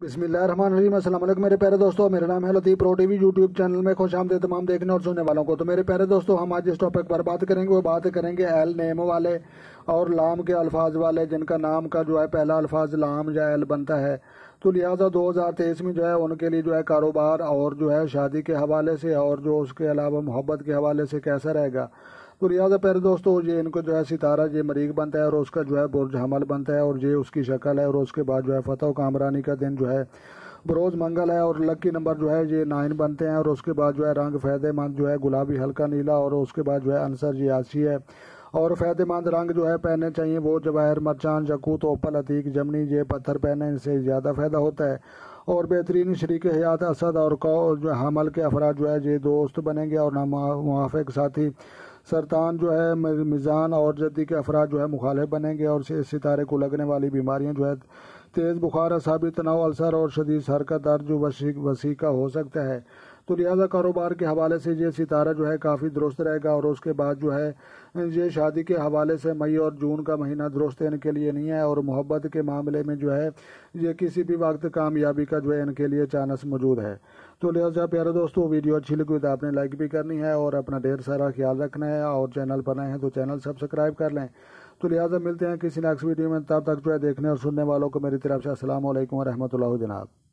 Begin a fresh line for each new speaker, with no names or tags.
بسم اللہ الرحمن الرحیم۔ السلام علیکم میرے پیارے دوستوں، میرا نام ہے لطیف پرو ٹی وی یوٹیوب چینل میں خوش آمدید تمام دیکھنے اور سننے والوں کو۔ تو میرے پیارے دوستوں، ہم آج اس ٹاپک پر بات کریں گے، وہ بات کریں گے ایل نیم والے اور لام کے الفاظ والے، جن کا نام کا جو ہے پہلا الفاظ لام یا ایل بنتا ہے۔ تو لہٰذا 2023 میں جو ہے ان کے لیے جو ہے کاروبار اور جو ہے شادی کے حوالے سے اور جو اس کے علاوہ محبت کے حوالے سے کیسا رہے گا۔ تو لہٰذا پیارے دوستوں، یہ ان کو جو ہے ستارہ یہ مریخ بنتا ہے اور اس کا جو ہے برج حمل بنتا ہے اور یہ اس کی شکل ہے، اور اس کے بعد جو ہے فتح و کامرانی کا دن جو ہے بروز منگل ہے، اور لکی نمبر جو ہے یہ 9 بنتے ہیں، اور اس کے بعد جو ہے رنگ فائدہ مند جو ہے گلابی ہلکا نیلا، اور اس کے بعد جو ہے عنصر یہ آسی ہے، اور فائدہ مند رنگ جو ہے پہننے چاہیے وہ جواہر مرچان یاقوت اوپل عتیق جمنی، یہ پتھر پہنے ان سے زیادہ فائدہ ہوتا ہے۔ اور بہترین شریک حیات اسد اور جو حمل کے افراد جو ہے یہ دوست بنیں گے، اور موافق ساتھی سرطان جو ہے میزان اور جدی کے افراد جو ہے مخالف بنیں گے، اور ستارے کو لگنے والی بیماریاں جو ہے تیز بخار، اعصابی تناؤ، السر اور شدید سر کا درد جو وسیقہ ہو سکتا ہے۔ تو لہٰذا کاروبار کے حوالے سے یہ ستارہ جو ہے کافی درست رہے گا، اور اس کے بعد جو ہے یہ شادی کے حوالے سے مئی اور جون کا مہینہ درست ان کے لیے نہیں ہے، اور محبت کے معاملے میں جو ہے یہ کسی بھی وقت کامیابی کا جو ہے ان کے لیے چانس موجود ہے۔ تو لہٰذا پیارے دوستوں، ویڈیو اچھی لگی تو آپ نے لائک بھی کرنی ہے اور اپنا ڈھیر سارا خیال رکھنا ہے، اور چینل پر نئے ہیں تو چینل سبسکرائب کر لیں۔ تو لہٰذا ملتے ہیں کسی نیکسٹ ویڈیو میں، تب تک جو ہے دیکھنے اور سننے والوں کو میری طرف سے السلام علیکم ورحمۃ اللہ جناب۔